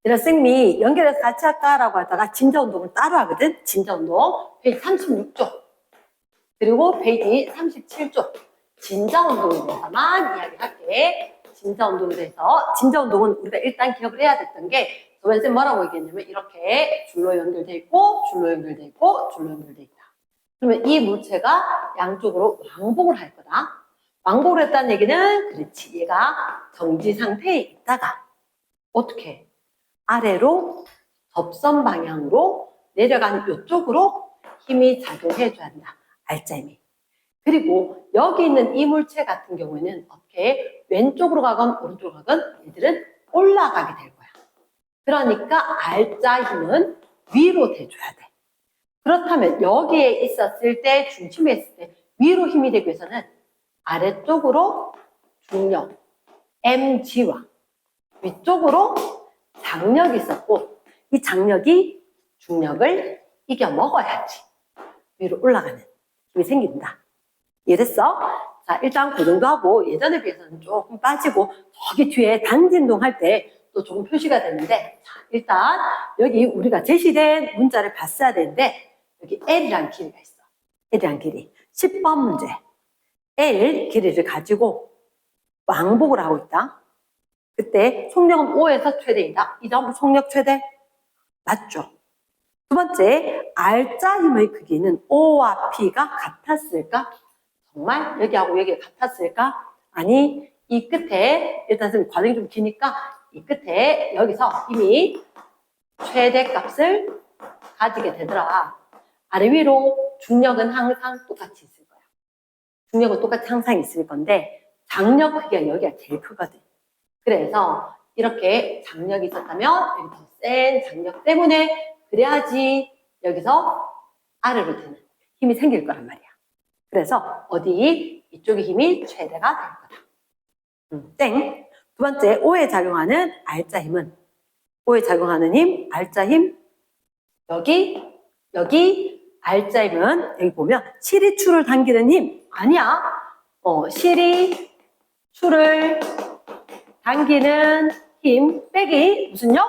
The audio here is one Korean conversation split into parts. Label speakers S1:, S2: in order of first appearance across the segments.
S1: 얘들아, 쌤이 연결해서 같이 할까라고 하다가 진자운동을 따로 하거든. 진자운동 페이지 36쪽 그리고 페이지 37쪽 진자운동에 대해서만 이야기할게. 진자운동에 대해서 진자운동은 우리가 일단 기억을 해야 됐던 게 저번에 쌤 뭐라고 얘기했냐면 이렇게 줄로 연결돼 있고 줄로 연결돼 있고 줄로 연결돼 있다. 그러면 이 물체가 양쪽으로 왕복을 할 거다. 왕복을 했다는 얘기는 그렇지, 얘가 정지 상태에 있다가 어떻게 아래로 접선 방향으로 내려간 이쪽으로 힘이 작용해줘야 한다. 알짜 힘이. 그리고 여기 있는 이 물체 같은 경우에는 어떻게 왼쪽으로 가건 오른쪽으로 가건 얘들은 올라가게 될 거야. 그러니까 알짜 힘은 위로 대줘야 돼. 그렇다면 여기에 있었을 때, 중심에 있을 때 위로 힘이 되기 위해서는 아래쪽으로 중력 mg와 위쪽으로 장력이 있었고 이 장력이 중력을 이겨 먹어야지 위로 올라가는 힘이 생긴다. 이해됐어? 자, 일단 그 정도 하고 예전에 비해서는 조금 빠지고 저기 뒤에 단진동 할 때 또 조금 표시가 되는데, 자, 일단 여기 우리가 제시된 문자를 봤어야 되는데 여기 L이라는 길이가 있어. L이라는 길이. 10번 문제. L 길이를 가지고 왕복을 하고 있다. 그때 속력은 5에서 최대이다. 이 다음 속력 최대? 맞죠? 두 번째, 알짜 힘의 크기는 O와 P가 같았을까? 정말 여기하고 여기가 같았을까? 아니, 이 끝에, 일단 선생님 과정이 좀 기니까 이 끝에 여기서 이미 최대값을 가지게 되더라. 아래 위로 중력은 항상 똑같이 있을 거야. 중력은 똑같이 항상 있을 건데 장력 크기가 여기가 제일 크거든. 그래서 이렇게 장력이 있었다면 여기 더 센 장력 때문에 그래야지 여기서 아래로 드는 힘이 생길 거란 말이야. 그래서 어디 이쪽의 힘이 최대가 될 거다. 땡. 두 번째, O에 작용하는 알짜 힘은 O에 작용하는 힘, 알짜 힘 여기 알짜 힘은 여기 보면 실이 추를 당기는 힘 아니야. 실이 추를 당기는 힘 빼기 무슨 력?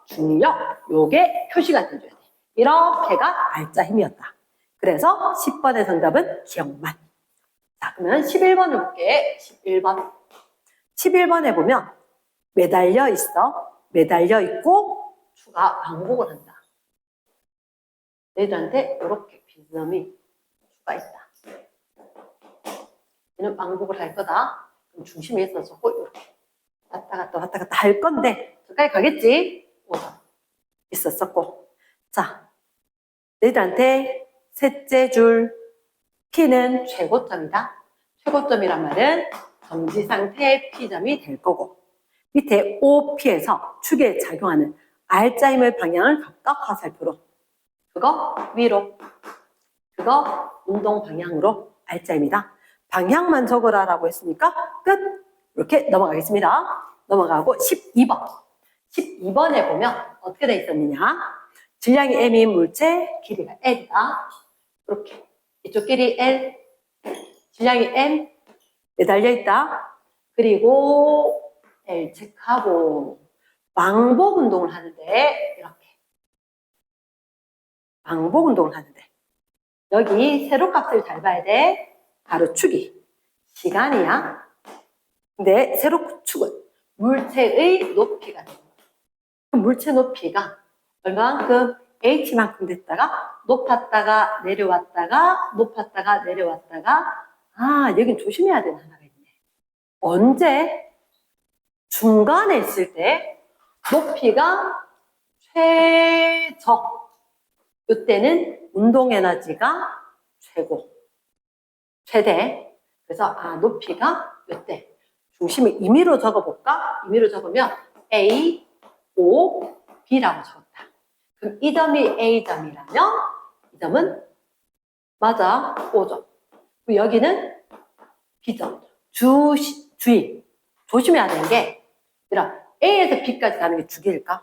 S1: 중력. 요게 표시가 돼줘야 돼. 이렇게가 알짜 힘이었다. 그래서 10번의 정답은 기억만. 자, 그러면 11번을 볼게. 11번. 11번에 보면 매달려 있어. 매달려 있고 추가 왕복을 한다. 얘들한테 이렇게 빈섬이 추가 있다. 얘는 왕복을 할 거다. 그럼 중심에 있어서 이렇게 왔다 갔다 할 건데 저까지 가겠지? 5점 있었었고. 자, 얘들한테 셋째 줄 P는 최고점이다. 최고점이란 말은 정지 상태의 P점이 될 거고 밑에 OP에서 축에 작용하는 알짜 힘의 방향을 각각 화살표로 그거 위로 그거 운동 방향으로 알짜 힘이다. 방향만 적으라라고 했으니까 끝. 이렇게 넘어가겠습니다. 넘어가고 12번. 12번에 보면 어떻게 돼 있었느냐. 질량이 M인 물체, 길이가 L이다. 이렇게 이쪽 길이 L, 질량이 M, 매달려 있다. 그리고 L 체크하고 왕복 운동을 하는데 이렇게 왕복 운동을 하는데 여기 세로값을 잘 봐야 돼. 가로축이 시간이야. 근데 세로축은 물체의 높이가 됩니다. 그 물체 높이가 얼마만큼 h만큼 됐다가 높았다가 내려왔다가 높았다가 내려왔다가 여긴 조심해야 되는 하나가 있네. 언제? 중간에 있을 때 높이가 최저. 이때는 운동 에너지가 최고. 최대. 그래서 높이가 이때. 중심을 임의로 적어볼까? 임의로 적으면 A, O, B라고 적었다. 그럼 이 점이 A점이라면 이 점은 맞아 5점. 여기는 B점. 주의. 조심해야 되는 게 A에서 B까지 가는 게 주기일까?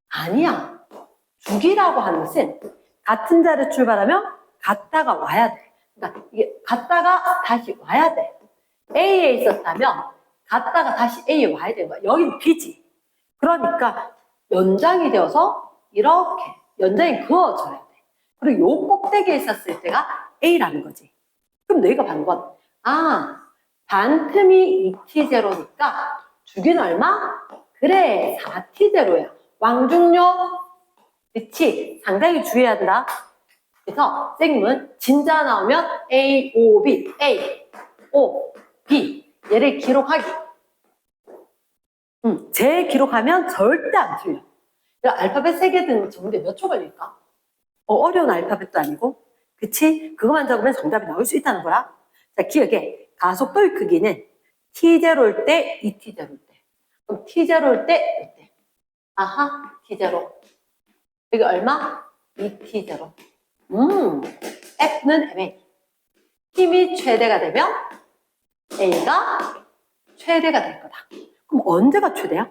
S1: 아니야. 주기라고 하는 것은 같은 자리를 출발하면 갔다가 와야 돼. 그러니까 이게 갔다가 다시 와야 돼. A에 있었다면 갔다가 다시 A에 와야 되는 거야. 여긴 B지. 그러니까 연장이 되어서 이렇게 연장이 그어져야 돼. 그리고 요 꼭대기에 있었을 때가 A라는 거지. 그럼 너희가 받는 건, 반틈이 2t0니까 주기는 얼마? 그래, 4t0야. 왕중요, 그치? 상당히 주의해야 한다. 그래서 선생님은 진자 나오면 A, O, B, A, O, B 얘를 기록하기. 제 기록하면 절대 안 틀려. 알파벳 3개 든 적는데 몇 초 걸릴까? 어려운 알파벳도 아니고, 그치? 그것만 적으면 정답이 나올 수 있다는 거야. 자, 기억해. 가속도의 크기는 t0일 때, 2t0일 때. 그럼 t0일 때, 이때. 아하, t0. 여기 얼마? 2t0. F는 MA. 힘이 최대가 되면 A가 최대가 될 거다. 그럼 언제가 최대야?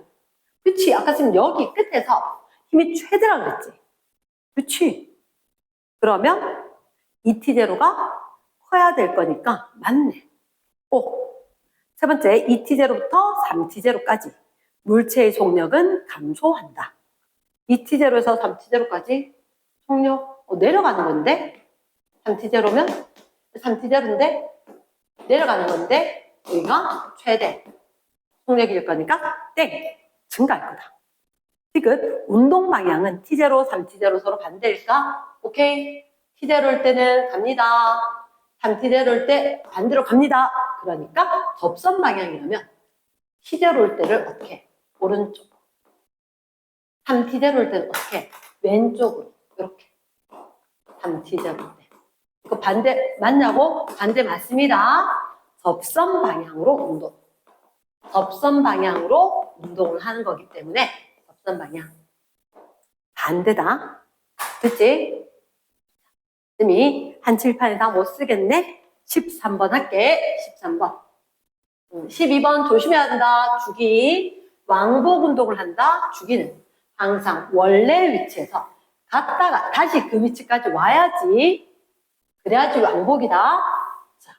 S1: 그치? 아까 지금 여기 끝에서 힘이 최대라 그랬지? 그치? 그러면 2t0가 커야 될 거니까 맞네. 세 번째, 2t0부터 3t0까지 물체의 속력은 감소한다. 2t0에서 3t0까지 속력 내려가는 건데 3t0면 3t0인데 내려가는 건데 여기가 최대 속력일 거니까 땡! 증가할 거다. 지금 운동 방향은 t0, 3t0 서로 반대일까? 오케이. t0일 때는 갑니다. 3t0일 때 반대로 갑니다. 그러니까 접선 방향이라면 t0일 때를 어떻게? 오른쪽으로. 3t제로일 때는 어떻게? 왼쪽으로 이렇게 3t제로일 때 이거 반대 맞냐고? 반대 맞습니다. 접선 방향으로 운동. 접선 방향으로 운동을 하는 거기 때문에 접선 방향 반대다. 그치? 쌤이 한 칠판에 다 못 쓰겠네. 13번 할게. 13번 12번 조심해야 한다. 주기 왕복 운동을 한다. 주기는 항상 원래 위치에서 갔다가 다시 그 위치까지 와야지. 그래야지 왕복이다. 자,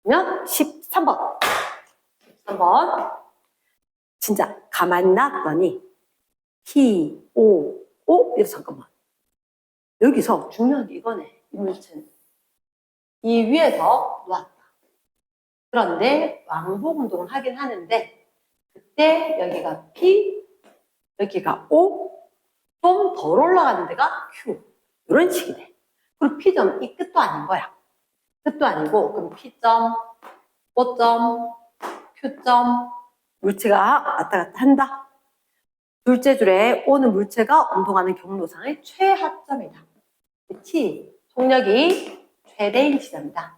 S1: 그러면 13번. 13번. 진짜 가만히 놨더니 T, O, O 이래서 잠깐만. 여기서 중요한 게 이거네. 이 물체는. 이 위에서 놓았다. 그런데 왕복 운동을 하긴 하는데 그때 여기가 P, 여기가 O, 좀 덜 올라가는 데가 Q. 이런 식이 돼. 그리고 P점, 이 끝도 아닌 거야. 끝도 아니고, 그럼 P점, O점, Q점, 물체가 왔다 갔다 한다. 둘째 줄에 O는 물체가 운동하는 경로상의 최하점이다. 그치? 속력이 최대인 지점이다.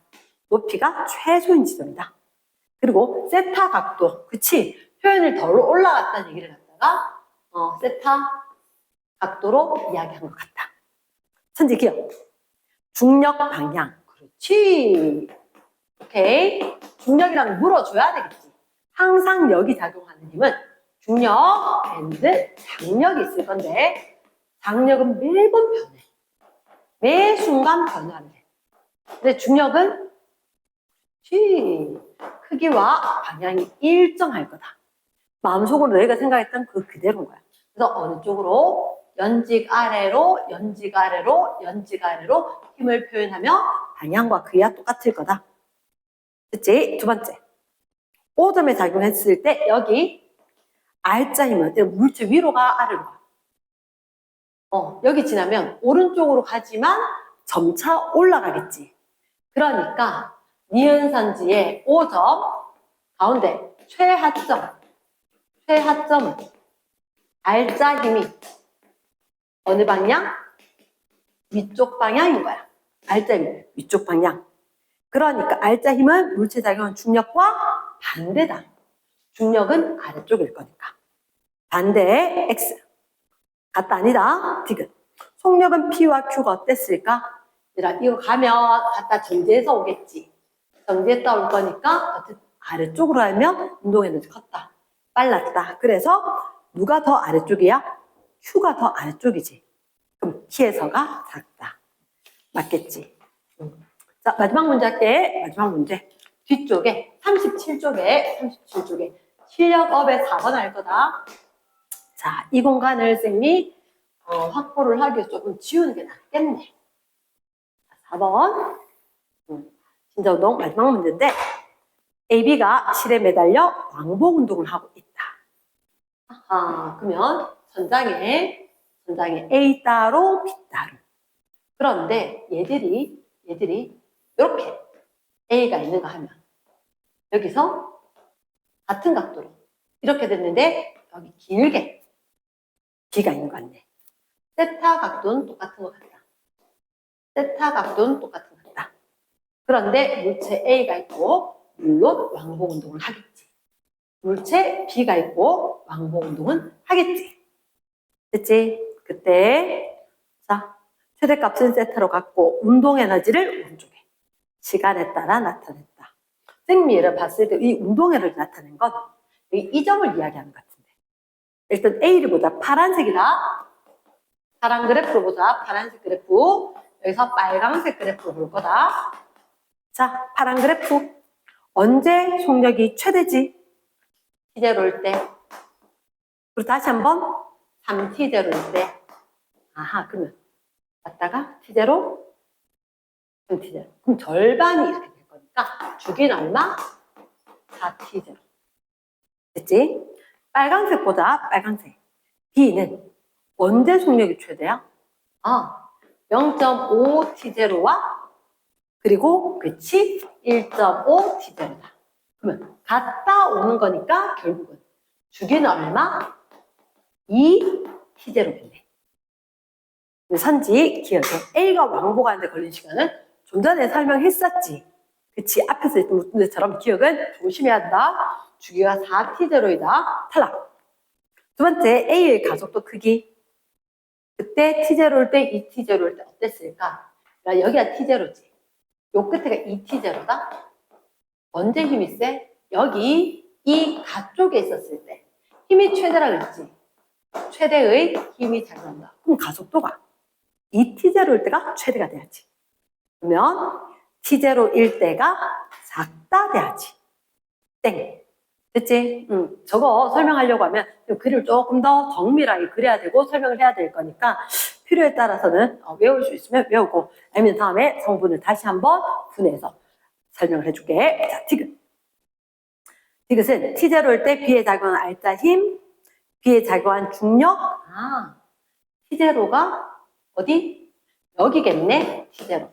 S1: 높이가 최소인 지점이다. 그리고 세타 각도, 그치? 표현을 덜 올라갔다는 얘기를 갖다가 세타 각도로 이야기한 것 같다. 천재 기억. 중력 방향. 그렇지. 오케이. 중력이랑 물어줘야 되겠지. 항상 여기 작용하는 힘은 중력 앤드 장력이 있을 건데 장력은 매번 변해. 매 순간 변화한대. 근데 중력은 크기와 방향이 일정할 거다. 마음속으로 너희가 생각했던 그 그대로인 거야. 그래서 어느 쪽으로 연직 아래로 연직 아래로 연직 아래로 힘을 표현하며 방향과 크기가 똑같을 거다. 그치? 두 번째. O점에 작용했을 때 여기 R자 힘은 물체 위로 가 아래로 가. 여기 지나면 오른쪽으로 가지만 점차 올라가겠지. 그러니까 니은선지의 O점 가운데 최하점은 R자 힘이 어느 방향? 위쪽 방향인 거야. R자 힘 위쪽 방향. 그러니까 R자 힘은 물체 작용한 중력과 반대다. 중력은 아래쪽일 거니까. 반대의 X. 같다 아니다. 디귿. 속력은 P와 Q가 어땠을까? 이거 가면 갖다 정지해서 오겠지. 정지했다 올 거니까 어쨌든 아래쪽으로 하면 운동 에너지 컸다. 빨랐다. 그래서 누가 더 아래쪽이야? Q가 더 아래쪽이지. 그럼 T에서가 작다. 맞겠지? 자, 마지막 문제 할게. 마지막 문제. 뒤쪽에 37쪽에 실력업의 4번 할 거다. 자, 이 공간을 쌤이 확보를 하기 위해서 조금 지우는 게 낫겠네. 4번. 진자운동 마지막 문제인데 AB가 실에 매달려 왕복 운동을 하고 있다. 그러면 전장에 A 따로 B 따로. 그런데 얘들이 이렇게 A가 있는가 하면 여기서 같은 각도로 이렇게 됐는데 여기 길게 B가 있는 것 같네. 세타 각도는 똑같은 것 같다. 세타 각도는 똑같은 것 같다. 그런데 물체 A가 있고 물론 왕복 운동을 하겠지. 물체 B가 있고 왕복 운동은 하겠지. 됐지? 그때 자 최대값은 세타로 갖고 운동 에너지를 오른쪽에 시간에 따라 나타냈다. 생미를 봤을 때 이 운동에너지 나타낸 건 이 점을 이야기하는 것 같은데 일단 A를 보자. 파란색이다. 파란 그래프를 보자. 파란색 그래프. 여기서 빨간색 그래프를 볼 거다. 자, 파란 그래프. 언제 속력이 최대지? T제로일 때. 그리고 다시 한번 3T제로일 때. 그러면 갔다가 T제로, T제로. 그럼 절반이 이렇게 될 거니까 주기는 얼마? 4T제로. 됐지? 빨간색 보자. 빨간색. B는 언제 속력이 최대야? 0.5T제로와 그리고 그치? 1.5T제로다. 그러면 갔다 오는 거니까 결국은 주기는 얼마? 2T제로겠네. 선지 기억해. A가 왕복하는데 걸린 시간은 좀 전에 설명했었지. 그치? 앞에서 했던 문제처럼 기억은 조심해야 한다. 주기가 4T제로이다. 탈락. 두 번째, A의 가속도 크기. 그때 T제로일 때, 2T제로일 때 어땠을까? 여기가 T제로지. 요 끝에가 2T제로다. 언제 힘이 세? 여기 이 가쪽에 있었을 때 힘이 최대라 그랬지. 최대의 힘이 작용한다. 그럼 가속도가 2T제로일 때가 최대가 돼야지. 그러면 T제로일 때가 작다 돼야지. 땡. 됐지? 저거 설명하려고 하면 글을 조금 더 정밀하게 그려야 되고 설명을 해야 될 거니까 필요에 따라서는 외울 수 있으면 외우고 아니면 다음에 성분을 다시 한번 분해해서 설명을 해줄게. 자, 디귿. 디귿은 T제로일 때 B에 작용한 R자 힘, B에 작용한 중력. T제로가 어디? 여기겠네. T제로.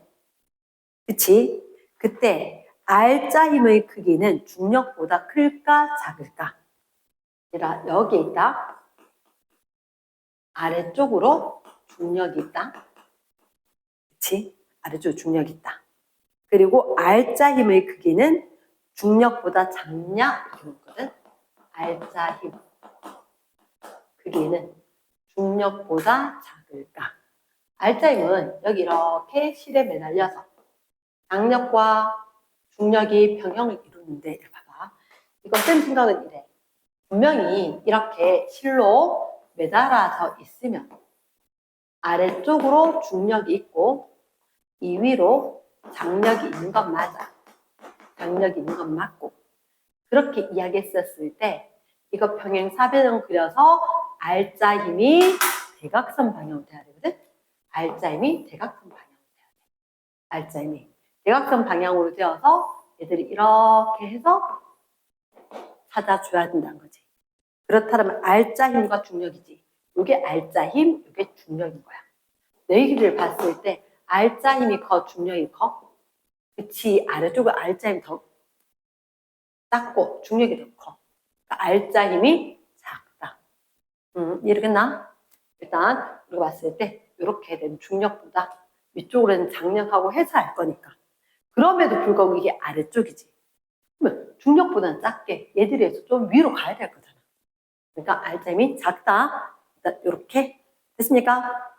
S1: 그치? 그때 R자 힘의 크기는 중력보다 클까 작을까? 얘들아, 여기에 있다. 아래쪽으로 중력이 있다. 그치? 아래쪽으로 중력이 있다. 그리고 R자 힘의 크기는 중력보다 작냐? 이렇게 묻거든. R자 힘 크기는 중력보다 작을까? R자 힘은 여기 이렇게 실에 매달려서 장력과 중력이 평형을 이루는데 봐봐. 이거 쌤 생각은 이래. 분명히 이렇게 실로 매달아서 있으면 아래쪽으로 중력이 있고 이 위로 장력이 있는 건 맞아. 장력이 있는 건 맞고 그렇게 이야기했었을 때 이거 평행사변을 그려서 R자 힘이 대각선 방향으로 돼야 되거든. R자 힘이 대각선 방향으로 돼야 돼. R자 힘이 대각선 방향으로 되어서 얘들이 이렇게 해서 찾아줘야 된다는 거지. 그렇다면 R자 힘과 중력이지. 이게 R자 힘, 이게 중력인 거야. 내기를 봤을 때 R자 힘이 커, 중력이 커? 그치, 아래쪽에 R자 힘이 더 작고 중력이 더 커. 그러니까 R자 힘이 작다. 이해되겠나? 일단 우리가 봤을 때 이렇게 된 중력보다 위쪽으로는 장력하고 해서 알 거니까. 그럼에도 불구하고 이게 아래쪽이지. 그러면 중력보다는 작게 얘들에 의해서 좀 위로 가야 될 거잖아. 그러니까 R자 힘이 작다. 일단 이렇게 됐습니까?